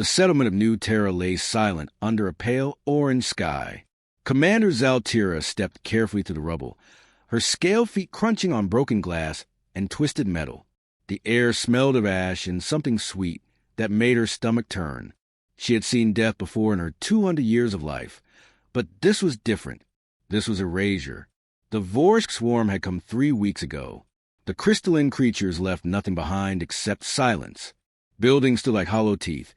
The settlement of New Terra lay silent under a pale orange sky. Commander Zaltira stepped carefully through the rubble, her scale feet crunching on broken glass and twisted metal. The air smelled of ash and something sweet that made her stomach turn. She had seen death before in her 200 years of life, but this was different. This was erasure. The Vorsk swarm had come 3 weeks ago. The crystalline creatures left nothing behind except silence. Buildings stood like hollow teeth,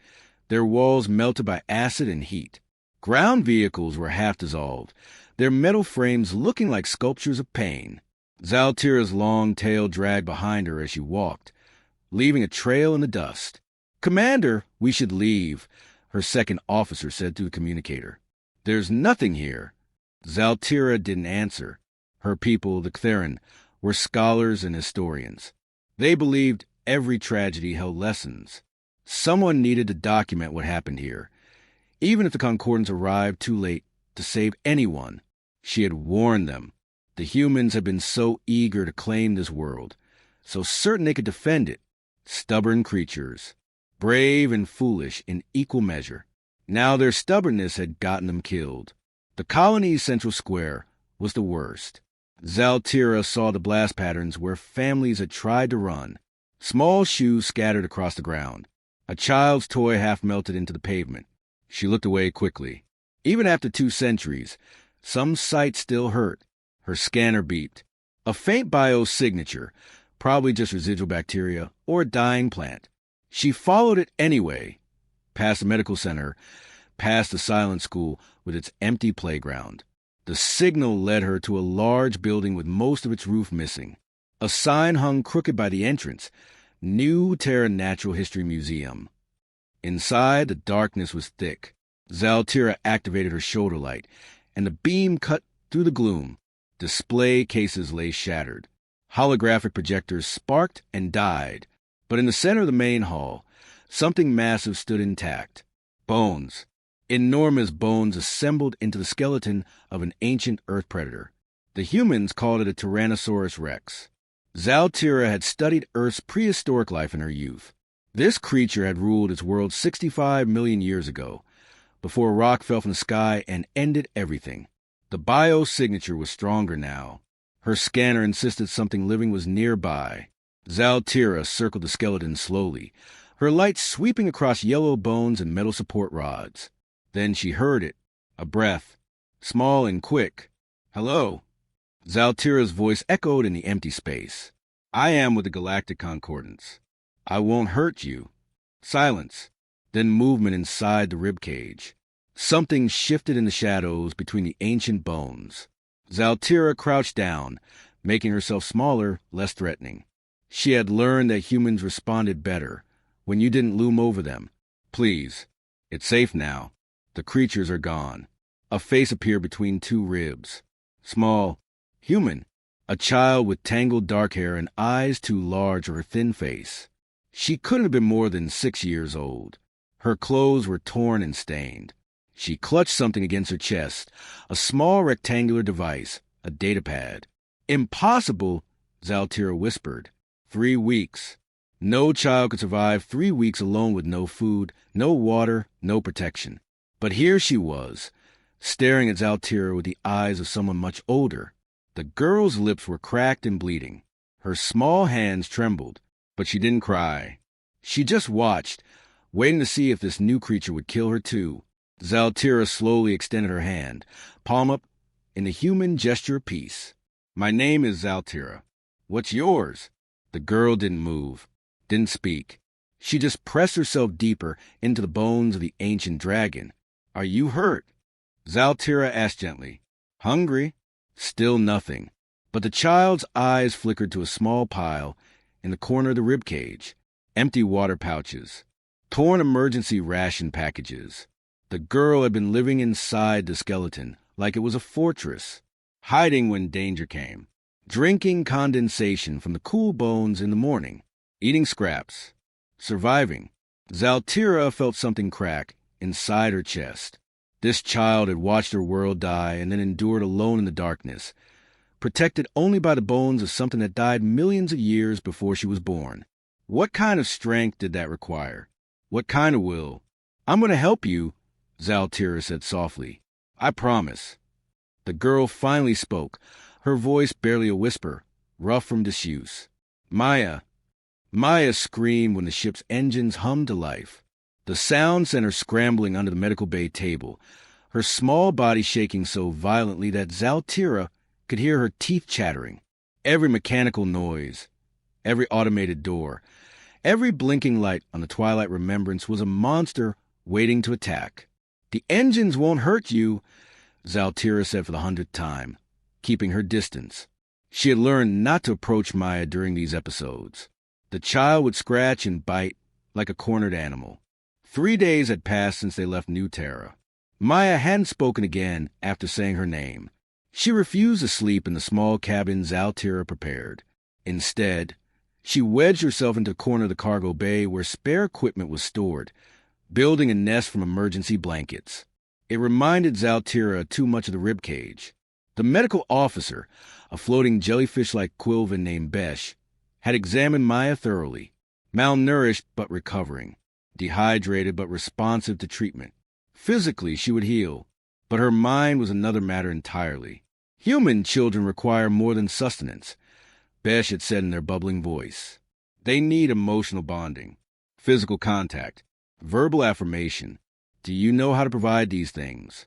their walls melted by acid and heat. Ground vehicles were half dissolved, their metal frames looking like sculptures of pain. Zaltira's long tail dragged behind her as she walked, leaving a trail in the dust. "Commander, we should leave," her second officer said through the communicator. "There's nothing here." Zaltira didn't answer. Her people, the Ctheran, were scholars and historians. They believed every tragedy held lessons. Someone needed to document what happened here, even if the Concordance arrived too late to save anyone. She had warned them. The humans had been so eager to claim this world, so certain they could defend it. Stubborn creatures, brave and foolish in equal measure. Now their stubbornness had gotten them killed. The colony's central square was the worst. Zaltira saw the blast patterns where families had tried to run. Small shoes scattered across the ground. A child's toy half melted into the pavement. She looked away quickly. Even after 2 centuries, some sight still hurt. Her scanner beeped. A faint biosignature, probably just residual bacteria or a dying plant. She followed it anyway, past the medical center, past the silent school with its empty playground. The signal led her to a large building with most of its roof missing. A sign hung crooked by the entrance, New Terra Natural History Museum. Inside, the darkness was thick. Zaltira activated her shoulder light, and the beam cut through the gloom. Display cases lay shattered. Holographic projectors sparked and died. But in the center of the main hall, something massive stood intact. Bones. Enormous bones assembled into the skeleton of an ancient Earth predator. The humans called it a Tyrannosaurus rex. Zaltira had studied Earth's prehistoric life in her youth. This creature had ruled its world 65 million years ago, before a rock fell from the sky and ended everything. The biosignature was stronger now. Her scanner insisted something living was nearby. Zaltira circled the skeleton slowly, her light sweeping across yellow bones and metal support rods. Then she heard it, a breath, small and quick. "Hello." Zaltira's voice echoed in the empty space. "I am with the Galactic Concordance. I won't hurt you." Silence, then movement inside the ribcage. Something shifted in the shadows between the ancient bones. Zaltira crouched down, making herself smaller, less threatening. She had learned that humans responded better when you didn't loom over them. "Please, it's safe now. The creatures are gone." A face appeared between 2 ribs. Small, human. A child with tangled dark hair and eyes too large for her thin face. She couldn't have been more than 6 years old. Her clothes were torn and stained. She clutched something against her chest, a small rectangular device, a datapad. "Impossible," Zaltira whispered. 3 weeks. No child could survive 3 weeks alone with no food, no water, no protection. But here she was, staring at Zaltira with the eyes of someone much older. The girl's lips were cracked and bleeding. Her small hands trembled, but she didn't cry. She just watched, waiting to see if this new creature would kill her too. Zaltira slowly extended her hand, palm up, in the human gesture of peace. "My name is Zaltira. What's yours?" The girl didn't move, didn't speak. She just pressed herself deeper into the bones of the ancient dragon. "Are you hurt?" Zaltira asked gently. "Hungry?" Still nothing. But the child's eyes flickered to a small pile in the corner of the ribcage. Empty water pouches. Torn emergency ration packages. The girl had been living inside the skeleton like it was a fortress, hiding when danger came, drinking condensation from the cool bones in the morning, eating scraps, surviving. Zaltira felt something crack inside her chest. This child had watched her world die and then endured alone in the darkness, protected only by the bones of something that died millions of years before she was born. What kind of strength did that require? What kind of will? I'm going to help you, Zaltira said softly. I promise. The girl finally spoke, her voice barely a whisper, rough from disuse. Maya. Maya screamed when the ship's engines hummed to life. The sound sent her scrambling under the medical bay table, her small body shaking so violently that Zaltira could hear her teeth chattering. Every mechanical noise, every automated door, every blinking light on the Twilight Remembrance was a monster waiting to attack. The engines won't hurt you, Zaltira said for the 100th time, keeping her distance. She had learned not to approach Maya during these episodes. The child would scratch and bite like a cornered animal. 3 days had passed since they left New Terra. Maya hadn't spoken again after saying her name. She refused to sleep in the small cabin Zaltira prepared. Instead, she wedged herself into a corner of the cargo bay where spare equipment was stored, building a nest from emergency blankets. It reminded Zaltira too much of the ribcage. The medical officer, a floating jellyfish-like Quilvan named Besh, had examined Maya thoroughly, malnourished but recovering, dehydrated but responsive to treatment. Physically, she would heal, but her mind was another matter entirely. Human children require more than sustenance, Besh had said in their bubbling voice. They need emotional bonding, physical contact, verbal affirmation. Do you know how to provide these things?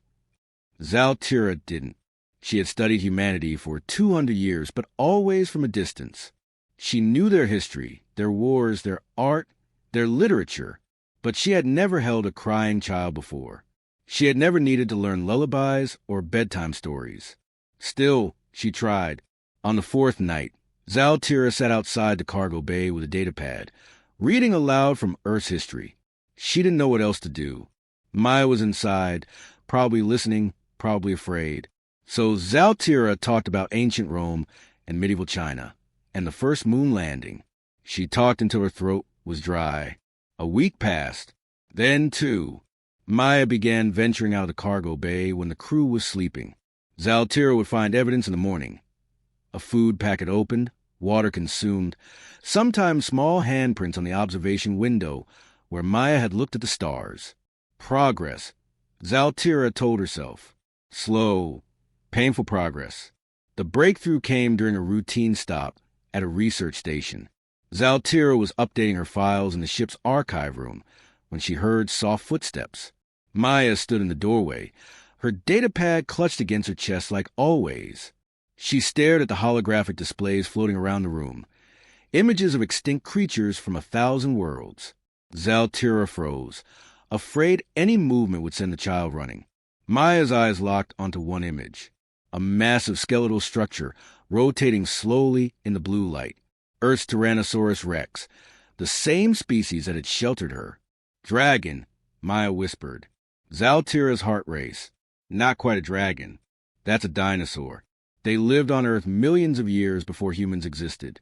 Zaltira didn't. She had studied humanity for 200 years, but always from a distance. She knew their history, their wars, their art, their literature, but she had never held a crying child before. She had never needed to learn lullabies or bedtime stories. Still, she tried. On the 4th night, Zaltira sat outside the cargo bay with a datapad, reading aloud from Earth's history. She didn't know what else to do. Maya was inside, probably listening, probably afraid. So Zaltira talked about ancient Rome and medieval China, and the first moon landing. She talked until her throat was dry. A week passed. Then 2. Maya began venturing out of the cargo bay when the crew was sleeping. Zaltira would find evidence in the morning. A food packet opened, water consumed, sometimes small handprints on the observation window where Maya had looked at the stars. Progress, Zaltira told herself. Slow, painful progress. The breakthrough came during a routine stop at a research station. Zaltira was updating her files in the ship's archive room when she heard soft footsteps. Maya stood in the doorway, her datapad clutched against her chest like always. She stared at the holographic displays floating around the room, images of extinct creatures from 1,000 worlds. Zaltira froze, afraid any movement would send the child running. Maya's eyes locked onto one image, a massive skeletal structure rotating slowly in the blue light. Earth's Tyrannosaurus Rex, the same species that had sheltered her. Dragon, Maya whispered. Zaltira's heart raced. Not quite a dragon. That's a dinosaur. They lived on Earth millions of years before humans existed.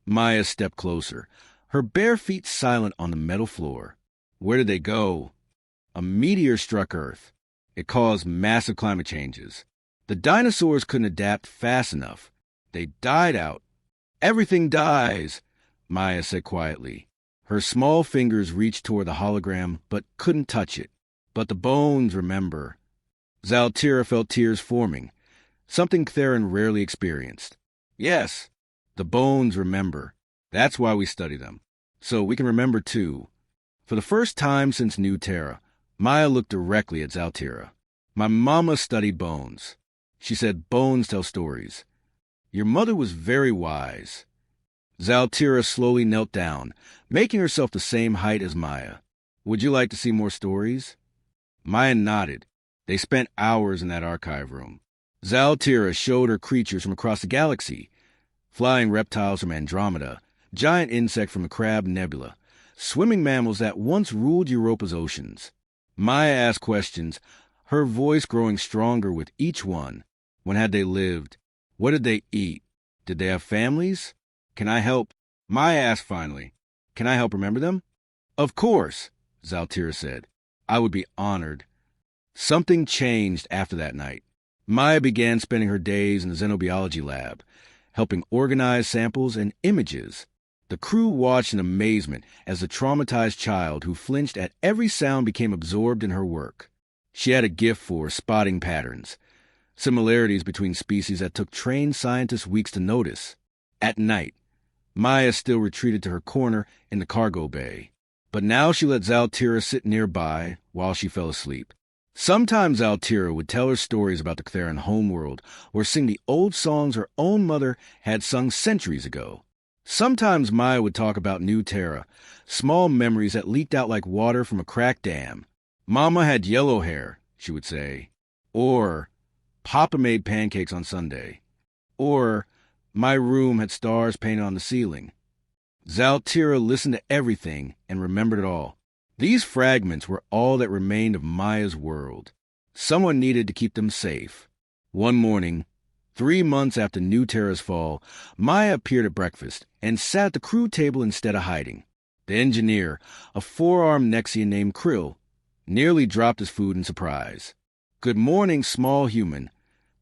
Maya stepped closer, her bare feet silent on the metal floor. Where did they go? A meteor struck Earth. It caused massive climate changes. The dinosaurs couldn't adapt fast enough. They died out. Everything dies, Maya said quietly. Her small fingers reached toward the hologram, but couldn't touch it. But the bones remember. Zaltira felt tears forming, something Theron rarely experienced. Yes, the bones remember. That's why we study them. So we can remember too. For the first time since New Terra, Maya looked directly at Zaltira. My mama studied bones. She said bones tell stories. Your mother was very wise. Zaltira slowly knelt down, making herself the same height as Maya. Would you like to see more stories? Maya nodded. They spent hours in that archive room. Zaltira showed her creatures from across the galaxy, flying reptiles from Andromeda, giant insect from the Crab Nebula, swimming mammals that once ruled Europa's oceans. Maya asked questions, her voice growing stronger with each one. When had they lived? What did they eat? Did they have families? Can I help? Maya asked finally. Can I help remember them? Of course, Zaltira said. I would be honored. Something changed after that night. Maya began spending her days in the xenobiology lab, helping organize samples and images. The crew watched in amazement as the traumatized child who flinched at every sound became absorbed in her work. She had a gift for spotting patterns, similarities between species that took trained scientists weeks to notice. At night, Maya still retreated to her corner in the cargo bay, but now she let Zaltira sit nearby while she fell asleep. Sometimes Zaltira would tell her stories about the Ctheran homeworld or sing the old songs her own mother had sung centuries ago. Sometimes Maya would talk about New Terra, small memories that leaked out like water from a cracked dam. Mama had yellow hair, she would say. Or, Papa made pancakes on Sunday. Or, my room had stars painted on the ceiling. Zaltira listened to everything and remembered it all. These fragments were all that remained of Maya's world. Someone needed to keep them safe. One morning, 3 months after New Terra's fall, Maya appeared at breakfast and sat at the crew table instead of hiding. The engineer, a four-armed Nexian named Krill, nearly dropped his food in surprise. "Good morning, small human,"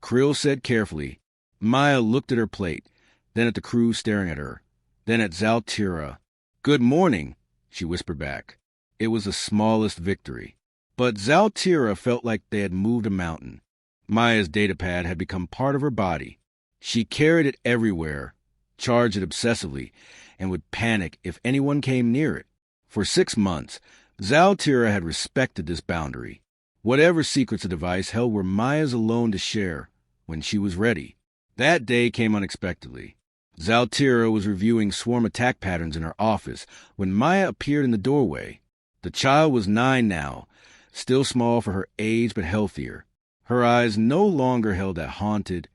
Krill said carefully. Maya looked at her plate, then at the crew staring at her, then at Zaltira. "Good morning," she whispered back. It was the smallest victory. But Zaltira felt like they had moved a mountain. Maya's datapad had become part of her body. She carried it everywhere, charged it obsessively, and would panic if anyone came near it. For 6 months, Zaltira had respected this boundary. Whatever secrets the device held were Maya's alone to share when she was ready. That day came unexpectedly. Zaltira was reviewing swarm attack patterns in her office when Maya appeared in the doorway. The child was 9 now, still small for her age but healthier. Her eyes no longer held that haunted,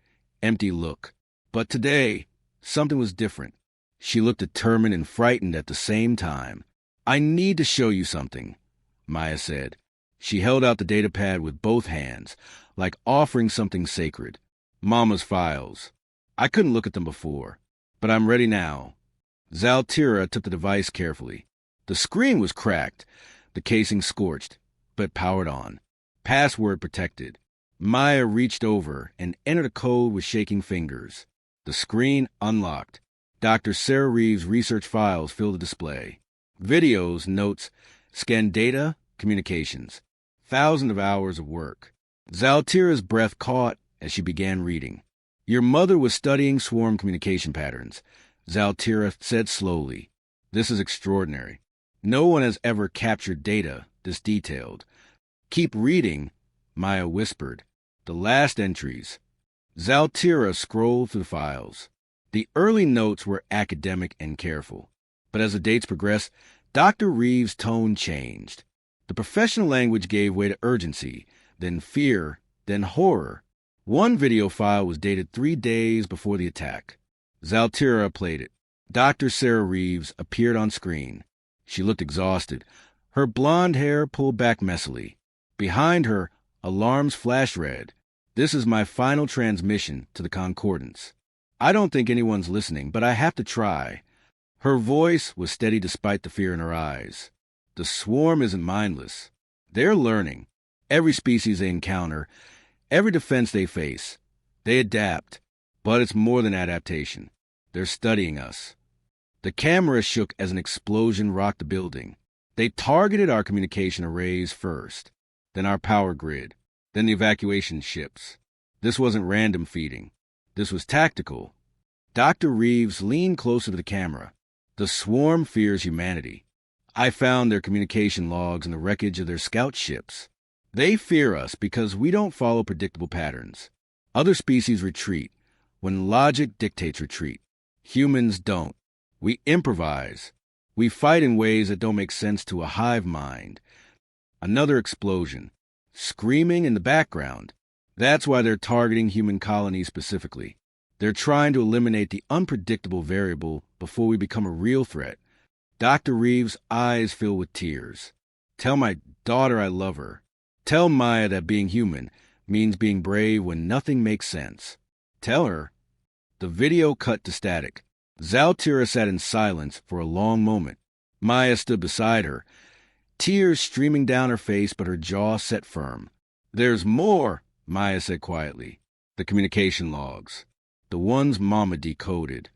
empty look. But today, something was different. She looked determined and frightened at the same time. "I need to show you something," Maya said. She held out the datapad with both hands, like offering something sacred. "Mama's files. I couldn't look at them before, but I'm ready now." Zaltira took the device carefully. The screen was cracked, the casing scorched, but powered on. Password protected. Maya reached over and entered a code with shaking fingers. The screen unlocked. Dr. Sarah Reeves' research files filled the display. Videos, notes, scanned data, communications. Thousands of hours of work. Zaltira's breath caught as she began reading. "Your mother was studying swarm communication patterns," Zaltira said slowly. "This is extraordinary. No one has ever captured data this detailed." "Keep reading," Maya whispered. "The last entries." Zaltira scrolled through the files. The early notes were academic and careful, but as the dates progressed, Dr. Reeves' tone changed. The professional language gave way to urgency, then fear, then horror. One video file was dated 3 days before the attack. Zaltira played it. Dr. Sarah Reeves appeared on screen. She looked exhausted, her blonde hair pulled back messily. Behind her, alarms flashed red. "This is my final transmission to the Concordance. I don't think anyone's listening, but I have to try." Her voice was steady despite the fear in her eyes. "The swarm isn't mindless. They're learning. Every species they encounter, every defense they face, they adapt. But it's more than adaptation. They're studying us." The camera shook as an explosion rocked the building. They targeted our communication arrays first, then our power grid, then the evacuation ships. This wasn't random feeding. This was tactical. Dr. Reeves leaned closer to the camera. "The swarm fears humanity. I found their communication logs in the wreckage of their scout ships. They fear us because we don't follow predictable patterns. Other species retreat when logic dictates retreat. Humans don't. We improvise. We fight in ways that don't make sense to a hive mind." Another explosion. Screaming in the background. That's why they're targeting human colonies specifically. They're trying to eliminate the unpredictable variable before we become a real threat. Dr. Reeves' eyes filled with tears. "Tell my daughter I love her. Tell Maya that being human means being brave when nothing makes sense. Tell her." The video cut to static. Zaltira sat in silence for a long moment. Maya stood beside her, tears streaming down her face, but her jaw set firm. "There's more," Maya said quietly. "The communication logs. The ones Mama decoded."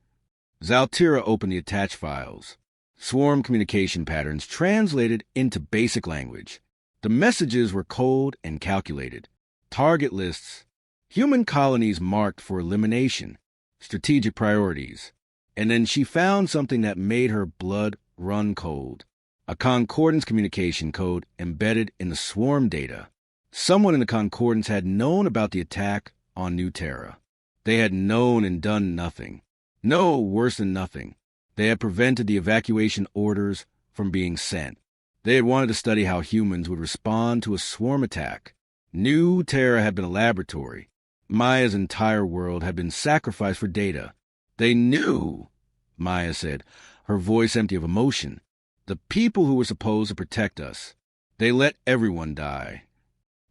Zaltira opened the attached files. Swarm communication patterns translated into basic language. The messages were cold and calculated. Target lists, human colonies marked for elimination, strategic priorities. And then she found something that made her blood run cold. A concordance communication code embedded in the swarm data. Someone in the concordance had known about the attack on New Terra. They had known and done nothing. No, worse than nothing. They had prevented the evacuation orders from being sent. They had wanted to study how humans would respond to a swarm attack. New Terra had been a laboratory. Maya's entire world had been sacrificed for data. They knew, Maya said, her voice empty of emotion. The people who were supposed to protect us. They let everyone die.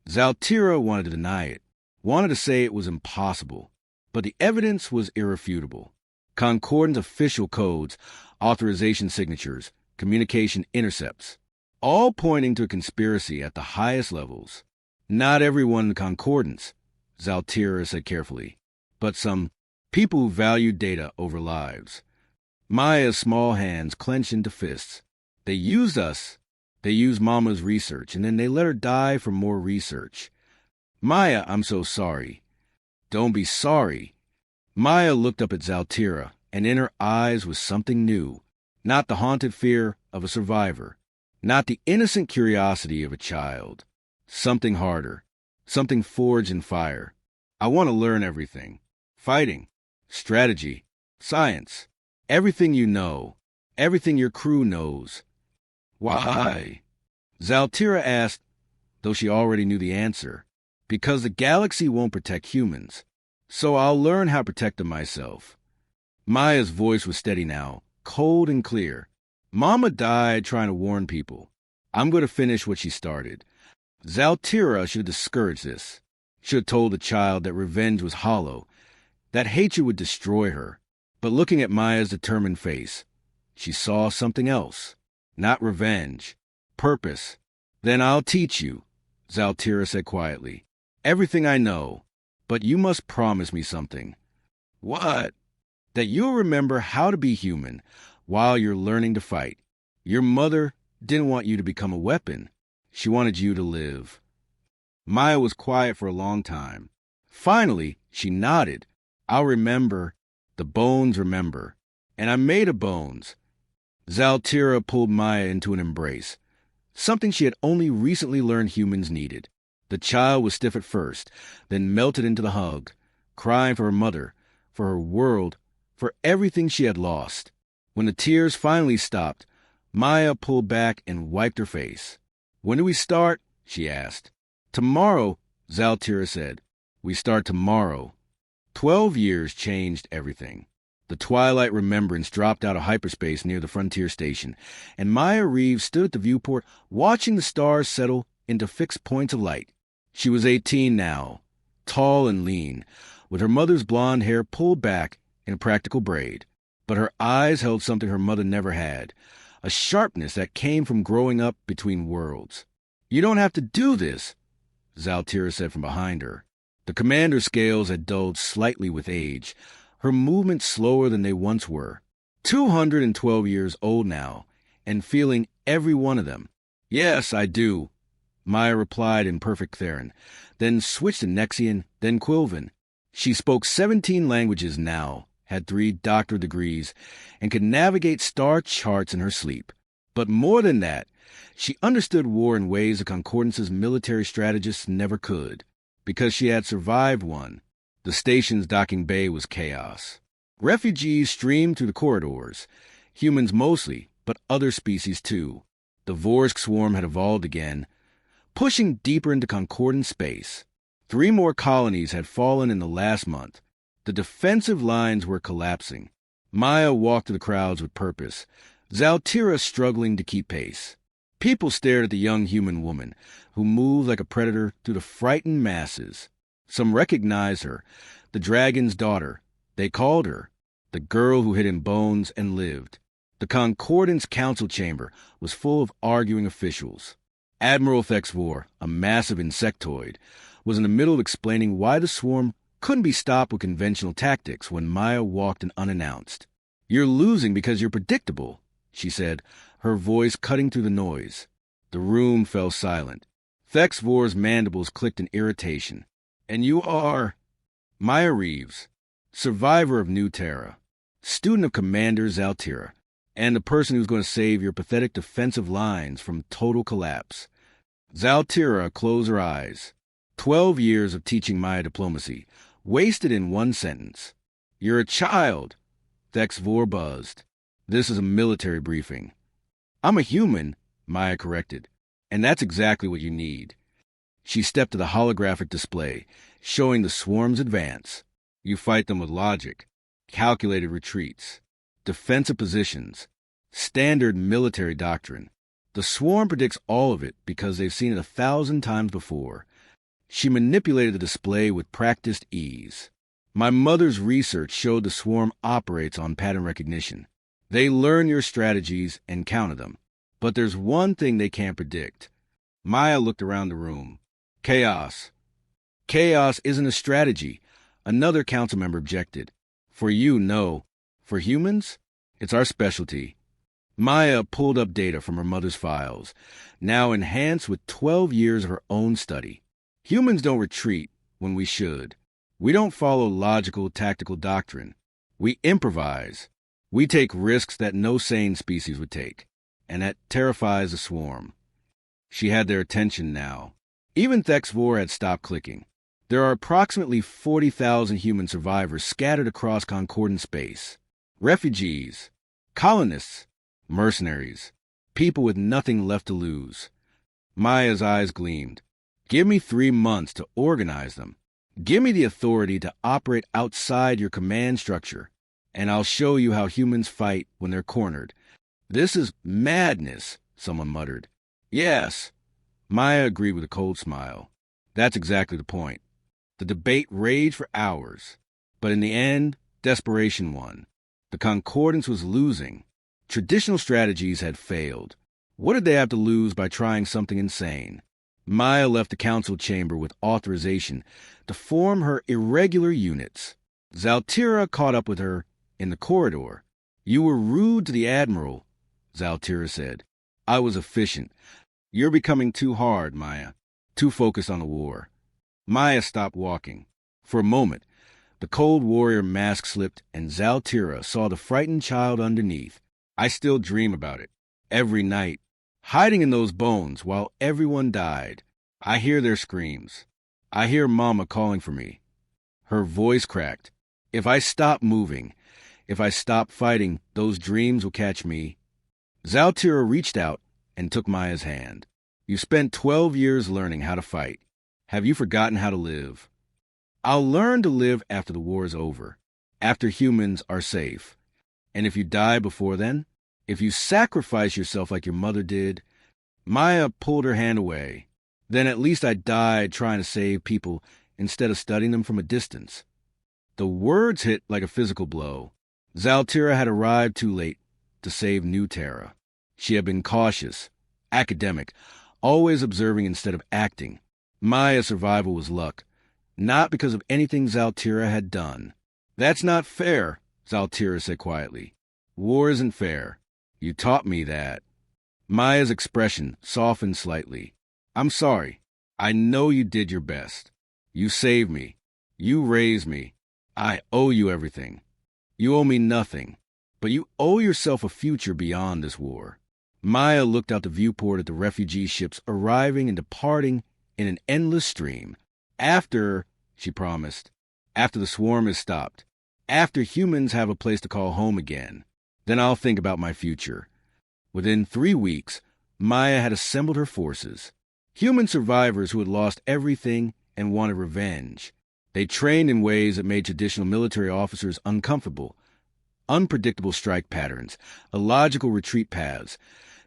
Zaltira wanted to deny it, wanted to say it was impossible, but the evidence was irrefutable. Concordant official codes, authorization signatures, communication intercepts, all pointing to a conspiracy at the highest levels. Not everyone in the concordance, Zaltira said carefully, but some people who valued data over lives. Maya's small hands clenched into fists. They used us. They used Mama's research, and then they let her die for more research. Maya, I'm so sorry. Don't be sorry. Maya looked up at Zaltira, and in her eyes was something new. Not the haunted fear of a survivor. Not the innocent curiosity of a child. Something harder. Something forged in fire. I want to learn everything. Fighting. Strategy. Science. Everything you know. Everything your crew knows. Why? Zaltira asked, though she already knew the answer. Because the galaxy won't protect humans. So I'll learn how to protect them myself. Maya's voice was steady now, cold and clear. Mama died trying to warn people. I'm going to finish what she started. Zaltira should have discouraged this. Should have told the child that revenge was hollow, that hatred would destroy her. But looking at Maya's determined face, she saw something else. Not revenge. Purpose. Then I'll teach you, Zaltira said quietly. Everything I know. But you must promise me something. What? That you'll remember how to be human while you're learning to fight. Your mother didn't want you to become a weapon. She wanted you to live. Maya was quiet for a long time. Finally, she nodded. I'll remember. The bones remember. And I'm made of bones. Zaltira pulled Maya into an embrace. Something she had only recently learned humans needed. The child was stiff at first, then melted into the hug, crying for her mother, for her world, for everything she had lost. When the tears finally stopped, Maya pulled back and wiped her face. When do we start? She asked. Tomorrow, Zaltira said. We start tomorrow. 12 years changed everything. The twilight remembrance dropped out of hyperspace near the frontier station, and Maya Reeves stood at the viewport watching the stars settle into fixed points of light. She was 18 now, tall and lean, with her mother's blonde hair pulled back in a practical braid. But her eyes held something her mother never had, a sharpness that came from growing up between worlds. You don't have to do this, Zaltira said from behind her. The commander's scales had dulled slightly with age, her movements slower than they once were. 212 years old now, and feeling every one of them. Yes, I do, Maya replied in perfect Theron, then switched to Nexian, then Quilvan. She spoke 17 languages now, had 3 doctorate degrees, and could navigate star charts in her sleep. But more than that, she understood war in ways the Concordance's military strategists never could, because she had survived one. The station's docking bay was chaos. Refugees streamed through the corridors, humans mostly, but other species too. The Vorsk swarm had evolved again, pushing deeper into Concordant space. 3 more colonies had fallen in the last month. The defensive lines were collapsing. Maya walked through the crowds with purpose, Zaltira struggling to keep pace. People stared at the young human woman, who moved like a predator through the frightened masses. Some recognized her, the dragon's daughter. They called her, the girl who hid in bones and lived. The Concordance council chamber was full of arguing officials. Admiral Thexvor, a massive insectoid, was in the middle of explaining why the swarm couldn't be stopped with conventional tactics when Maya walked in unannounced. You're losing because you're predictable, she said, her voice cutting through the noise. The room fell silent. Thex Vor's mandibles clicked in irritation. And you are... Maya Reeves, survivor of New Terra, student of Commander Zaltira, and the person who's going to save your pathetic defensive lines from total collapse. Zaltira closed her eyes. 12 years of teaching Maya diplomacy, wasted in one sentence. You're a child, Thex Vor buzzed. This is a military briefing. I'm a human, Maya corrected, and that's exactly what you need. She stepped to the holographic display, showing the swarm's advance. You fight them with logic, calculated retreats, defensive positions, standard military doctrine. The swarm predicts all of it because they've seen it 1,000 times before. She manipulated the display with practiced ease. My mother's research showed the swarm operates on pattern recognition. They learn your strategies and counter them. But there's one thing they can't predict. Maya looked around the room. Chaos. Chaos isn't a strategy, another council member objected. For you, no. For humans, it's our specialty. Maya pulled up data from her mother's files, now enhanced with 12 years of her own study. Humans don't retreat when we should. We don't follow logical, tactical doctrine. We improvise. We take risks that no sane species would take, and that terrifies the swarm. She had their attention now. Even Thex Vor had stopped clicking. There are approximately 40,000 human survivors scattered across concordant space. Refugees, colonists, mercenaries, people with nothing left to lose. Maya's eyes gleamed. Give me 3 months to organize them. Give me the authority to operate outside your command structure, and I'll show you how humans fight when they're cornered. This is madness, someone muttered. Yes, Maya agreed with a cold smile. That's exactly the point. The debate raged for hours, but in the end, desperation won. The Concordance was losing. Traditional strategies had failed. What did they have to lose by trying something insane? Maya left the council chamber with authorization to form her irregular units. Zaltira caught up with her in the corridor. You were rude to the Admiral, Zaltira said. I was efficient. You're becoming too hard, Maya. Too focused on the war. Maya stopped walking. For a moment, the cold warrior mask slipped and Zaltira saw the frightened child underneath. I still dream about it. Every night. Hiding in those bones while everyone died. I hear their screams. I hear Mama calling for me. Her voice cracked. If I stop moving, if I stop fighting, those dreams will catch me. Zaltira reached out and took Maya's hand. You spent 12 years learning how to fight. Have you forgotten how to live? I'll learn to live after the war is over, after humans are safe. And if you die before then, if you sacrifice yourself like your mother did, Maya pulled her hand away. Then at least I died trying to save people instead of studying them from a distance. The words hit like a physical blow. Zaltira had arrived too late to save New Terra. She had been cautious, academic, always observing instead of acting. Maya's survival was luck, not because of anything Zaltira had done. That's not fair, Zaltira said quietly. War isn't fair. You taught me that. Maya's expression softened slightly. I'm sorry. I know you did your best. You saved me. You raised me. I owe you everything. You owe me nothing. But you owe yourself a future beyond this war. Maya looked out the viewport at the refugee ships arriving and departing in an endless stream. After, she promised, after the swarm is stopped, after humans have a place to call home again, then I'll think about my future. Within 3 weeks, Maya had assembled her forces. Human survivors who had lost everything and wanted revenge. They trained in ways that made traditional military officers uncomfortable. Unpredictable strike patterns, illogical retreat paths,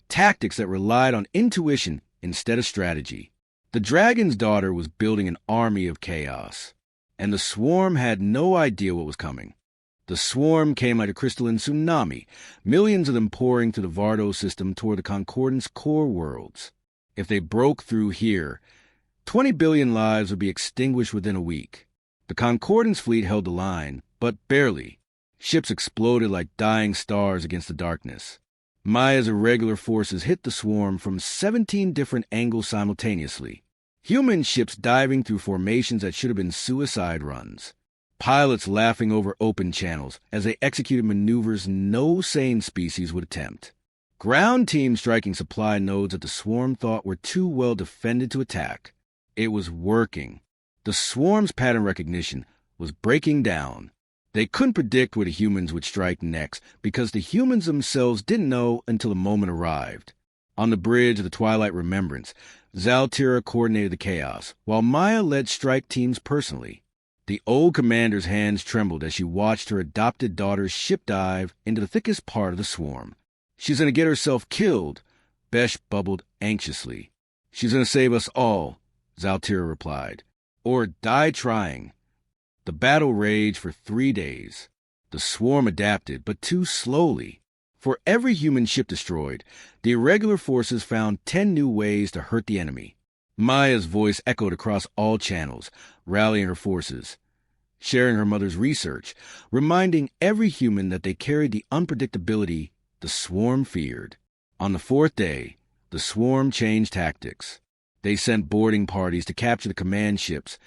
tactics that relied on intuition instead of strategy. The dragon's daughter was building an army of chaos, and the swarm had no idea what was coming. The swarm came like a crystalline tsunami, millions of them pouring through the Vardo system toward the Concordance core worlds. If they broke through here, 20 billion lives would be extinguished within a week. The Concordance fleet held the line, but barely. Ships exploded like dying stars against the darkness. Maya's irregular forces hit the swarm from 17 different angles simultaneously. Human ships diving through formations that should have been suicide runs. Pilots laughing over open channels as they executed maneuvers no sane species would attempt. Ground teams striking supply nodes that the swarm thought were too well defended to attack. It was working. The swarm's pattern recognition was breaking down. They couldn't predict where the humans would strike next because the humans themselves didn't know until the moment arrived. On the bridge of the Twilight Remembrance, Zaltira coordinated the chaos, while Maya led strike teams personally. The old commander's hands trembled as she watched her adopted daughter's ship dive into the thickest part of the swarm. "She's going to get herself killed," Besh bubbled anxiously. "She's going to save us all," Zaltira replied. "Or die trying." The battle raged for 3 days. The swarm adapted, but too slowly. For every human ship destroyed, the irregular forces found 10 new ways to hurt the enemy. Maya's voice echoed across all channels, rallying her forces, sharing her mother's research, reminding every human that they carried the unpredictability the swarm feared. On the 4th day, the swarm changed tactics. They sent boarding parties to capture the command ships,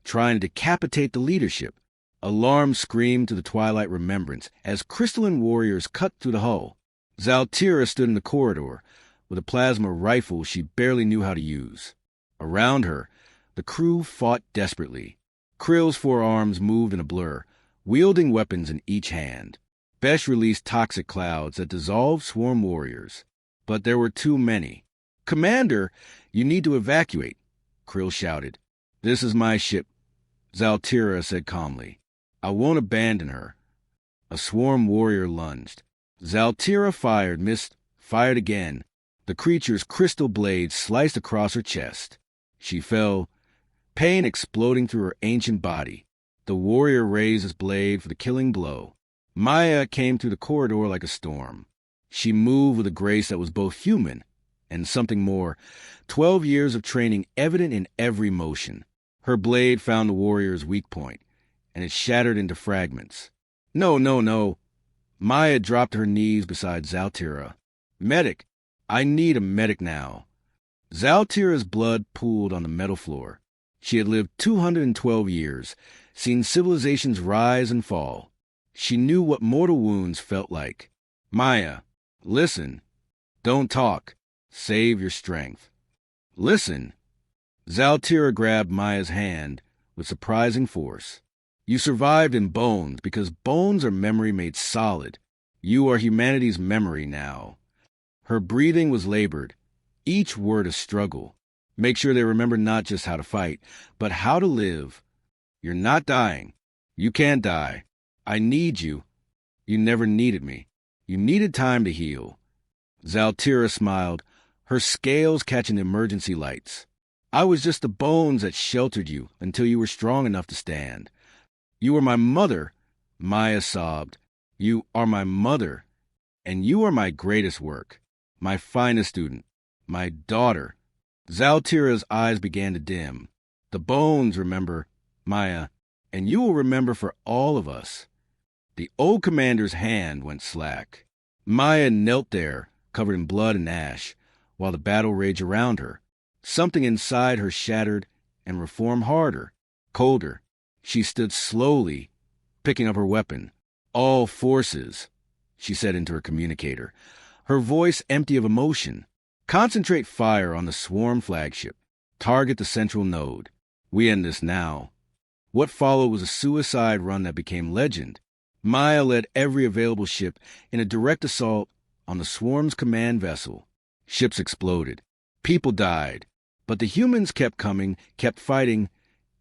trying to decapitate the leadership. Alarms screamed to the Twilight Remembrance as crystalline warriors cut through the hull. Zaltira stood in the corridor with a plasma rifle she barely knew how to use. Around her, the crew fought desperately. Krill's 4 arms moved in a blur, wielding weapons in each hand. Besh released toxic clouds that dissolved swarm warriors. But there were too many. "Commander, you need to evacuate," Krill shouted. "This is my ship," Zaltira said calmly. "I won't abandon her." A swarm warrior lunged. Zaltira fired, missed, fired again. The creature's crystal blade sliced across her chest. She fell, pain exploding through her ancient body. The warrior raised his blade for the killing blow. Maya came through the corridor like a storm. She moved with a grace that was both human and something more, 12 years of training evident in every motion. Her blade found the warrior's weak point, and it shattered into fragments. "No, no, no." Maya dropped to her knees beside Zaltira. "Medic! I need a medic now." Zaltira's blood pooled on the metal floor. She had lived 212 years, seen civilizations rise and fall. She knew what mortal wounds felt like. "Maya, listen. Don't talk. Save your strength." "Listen." Zaltira grabbed Maya's hand with surprising force. "You survived in bones because bones are memory made solid. You are humanity's memory now." Her breathing was labored, each word a struggle. Make sure they remember not just how to fight, but how to live. "You're not dying. You can't die. I need you. You never needed me. You needed time to heal." Zaltira smiled, her scales catching the emergency lights. "I was just the bones that sheltered you until you were strong enough to stand." "You were my mother," Maya sobbed. "You are my mother, and you are my greatest work, my finest student, my daughter." Zaltira's eyes began to dim. "The bones remember, Maya, and you will remember for all of us." The old commander's hand went slack. Maya knelt there, covered in blood and ash, while the battle raged around her. Something inside her shattered and reformed harder, colder. She stood slowly, picking up her weapon. "All forces," she said into her communicator, her voice empty of emotion. "Concentrate fire on the swarm flagship. Target the central node. We end this now." What followed was a suicide run that became legend. Maya led every available ship in a direct assault on the swarm's command vessel. Ships exploded. People died. But the humans kept coming, kept fighting,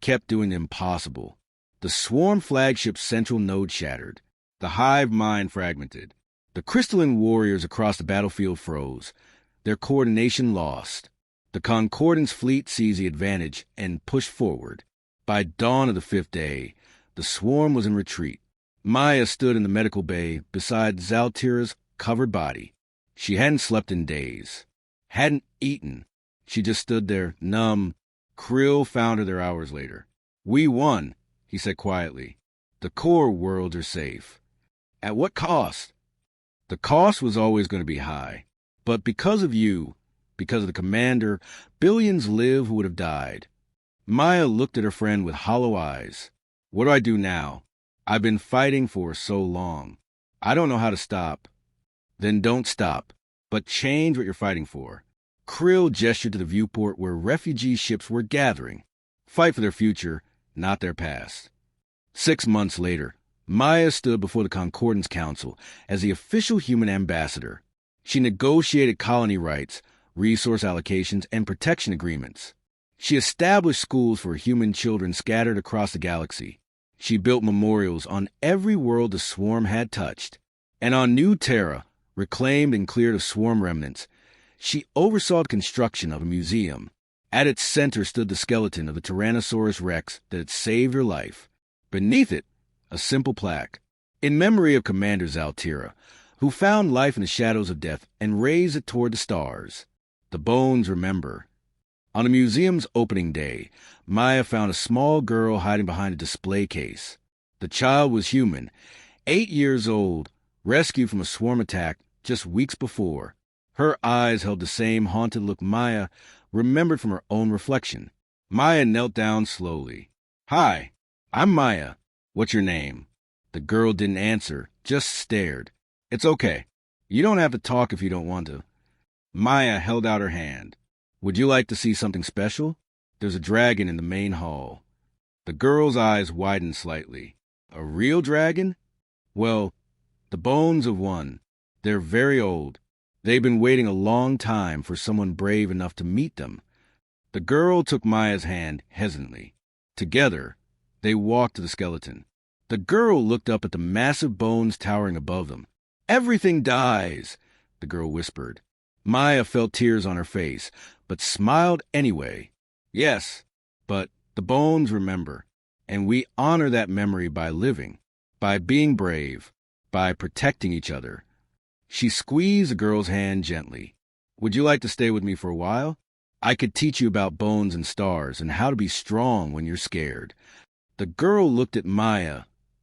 kept doing the impossible. The swarm flagship's central node shattered. The hive mind fragmented. The crystalline warriors across the battlefield froze, their coordination lost. The Concordance fleet seized the advantage and pushed forward. By dawn of the 5th day, the swarm was in retreat. Maya stood in the medical bay beside Zaltira's covered body. She hadn't slept in days, hadn't eaten. She just stood there, numb. Krill found her there hours later. "We won," he said quietly. "The core worlds are safe." At what cost? The cost was always going to be high. But because of you, because of the commander, billions live who would have died. Maya looked at her friend with hollow eyes. What do I do now? I've been fighting for so long. I don't know how to stop. Then don't stop, but change what you're fighting for. Krill gestured to the viewport where refugee ships were gathering. Fight for their future, not their past. 6 months later, Maya stood before the Concordance Council as the official human ambassador. She negotiated colony rights, resource allocations, and protection agreements. She established schools for human children scattered across the galaxy. She built memorials on every world the swarm had touched. And on New Terra, reclaimed and cleared of swarm remnants, she oversaw the construction of a museum. At its center stood the skeleton of the Tyrannosaurus Rex that had saved her life. Beneath it, a simple plaque, in memory of Commander Zaltira, who found life in the shadows of death and raised it toward the stars. The bones remember. On the museum's opening day, Maya found a small girl hiding behind a display case. The child was human, 8 years old, rescued from a swarm attack just weeks before. Her eyes held the same haunted look Maya remembered from her own reflection. Maya knelt down slowly. Hi, I'm Maya. What's your name? The girl didn't answer, just stared. It's okay. You don't have to talk if you don't want to. Maya held out her hand. Would you like to see something special? There's a dragon in the main hall. The girl's eyes widened slightly. A real dragon? Well, the bones of one. They're very old. They've been waiting a long time for someone brave enough to meet them. The girl took Maya's hand hesitantly. Together, they walked to the skeleton. The girl looked up at the massive bones towering above them. Everything dies, the girl whispered. Maya felt tears on her face, but smiled anyway. Yes, but the bones remember, and we honor that memory by living, by being brave, by protecting each other. She squeezed the girl's hand gently. Would you like to stay with me for a while? I could teach you about bones and stars and how to be strong when you're scared. The girl looked at Maya,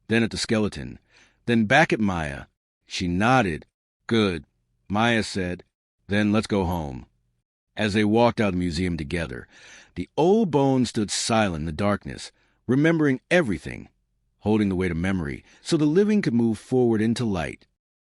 then at the skeleton, then back at Maya. She nodded. Good, Maya said. Then let's go home. As they walked out of the museum together, the old bones stood silent in the darkness, remembering everything, holding the weight of memory so the living could move forward into light.